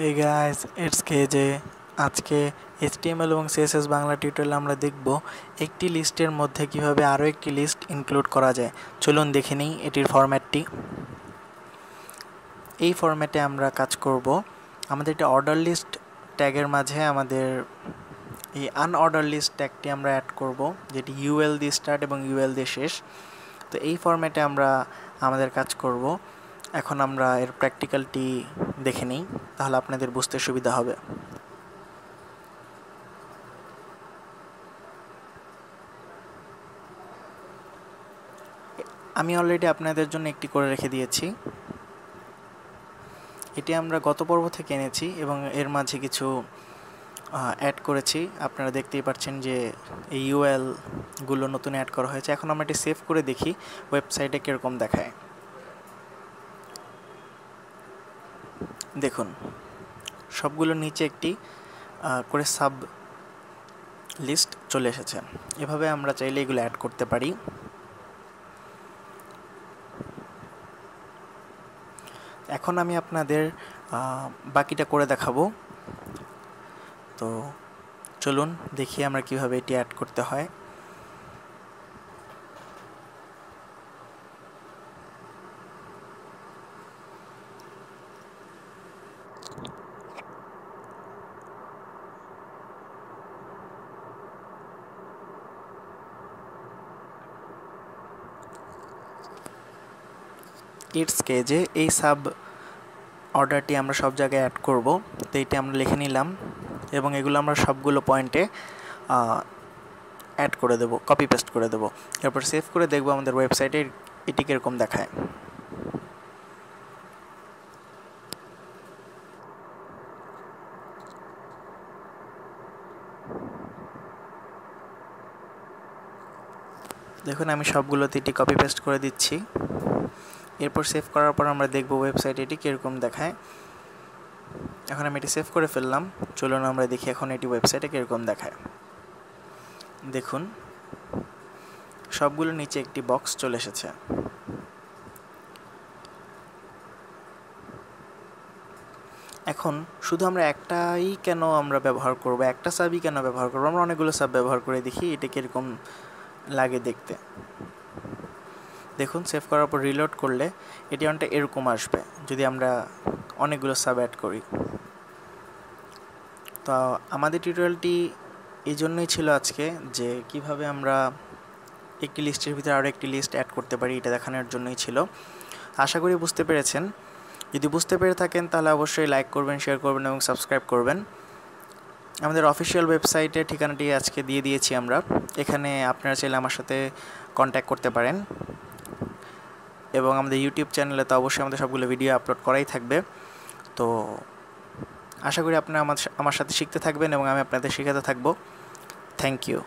Hey guys, it's KJ. আজকে HTML এবং CSS Bangla টিউটোরিয়ালে আমরা দেখব একটি লিস্টের মধ্যে কিভাবে আরও একটি লিস্ট ইনক্লুড করা যায়। চলুন দেখে নিই এটির ফরম্যাটটি। এই ফরম্যাটে আমরা কাজ করব। আমাদের একটি অর্ডার লিস্ট ট্যাগের মাঝে আমাদের এই আনঅর্ডার লিস্ট ট্যাগটি আমরা অ্যাড করব, যেটি UL দিয়ে স্টার্ট এবং UL দিয়ে শেষ। তো এই ফরম্যাটে আমরা আমাদের কাজ করব। এখন আমরা এর প্র্যাকটিক্যালটি দেখে নিই, তাহলে আপনাদের বুঝতে সুবিধা হবে। আমি অলরেডি আপনাদের জন্য একটি করে রেখে দিয়েছি। এটি আমরা গত পর্ব থেকে এনেছি এবং এর মাঝে কিছু অ্যাড করেছি। আপনারা দেখতেই পাচ্ছেন যে এই UL-গুলো নতুন অ্যাড করা হয়েছে। এখন আমরা এটি সেভ করে দেখি ওয়েবসাইটে কীরকম দেখায়। দেখুন, সবগুলোর নিচে একটি করে সাব লিস্ট চলে এসেছে। এভাবে আমরা চাইলে এগুলো অ্যাড করতে পারি। এখন আমি আপনাদের বাকিটা করে দেখাবো। তো চলুন দেখি আমরা কিভাবে এটি অ্যাড করতে হয়। ইটস কেজে এই সাব অর্ডারটি আমরা সব জায়গায় অ্যাড করব। তো এইটি আমরা লিখে নিলাম এবং এগুলো আমরা সবগুলো পয়েন্টে অ্যাড করে দেবো, কপি পেস্ট করে দেবো। এরপর সেভ করে দেখব আমাদের ওয়েবসাইটে এটি কীরকম দেখায়। দেখুন, আমি সবগুলোতে এটি কপি পেস্ট করে দিচ্ছি। এরপর সেভ করার পর আমরা দেখব ওয়েবসাইটে এটি কীরকম দেখায়। এখন আমি এটি সেভ করে ফেললাম। চলুন আমরা দেখি এখন এটি ওয়েবসাইটে কীরকম দেখায়। দেখুন, সবগুলো নিচে একটি বক্স চলে এসেছে। এখন শুধু আমরা একটাই কেন আমরা ব্যবহার করব, একটা সাবই কেন ব্যবহার করব, আমরা অনেকগুলো সাব ব্যবহার করে দেখি এটা কীরকম লাগে দেখতে। দেখুন, সেভ করার পর রিলোড করলে এটি অনেকটা এরকম আসবে যদি আমরা অনেকগুলো সাব অ্যাড করি। তো আমাদের টিউটোরিয়ালটি এই জন্যই ছিল আজকে, যে কিভাবে আমরা একটি লিস্টের ভিতরে আরও একটি লিস্ট অ্যাড করতে পারি, এটা দেখানোর জন্যই ছিল। আশা করি বুঝতে পেরেছেন। যদি বুঝতে পেরে থাকেন তাহলে অবশ্যই লাইক করবেন, শেয়ার করবেন এবং সাবস্ক্রাইব করবেন। আমাদের অফিসিয়াল ওয়েবসাইটের ঠিকানাটি আজকে দিয়ে দিয়েছি আমরা। এখানে আপনারা চাইলে আমার সাথে কন্ট্যাক্ট করতে পারেন এবং আমাদের ইউটিউব চ্যানেলে তো অবশ্যই আমাদের সবগুলো ভিডিও আপলোড করাই থাকবে। তো আশা করি আপনারা আমার সাথে শিখতে থাকবেন এবং আমি আপনাদের শেখাতে থাকবো। Thank you.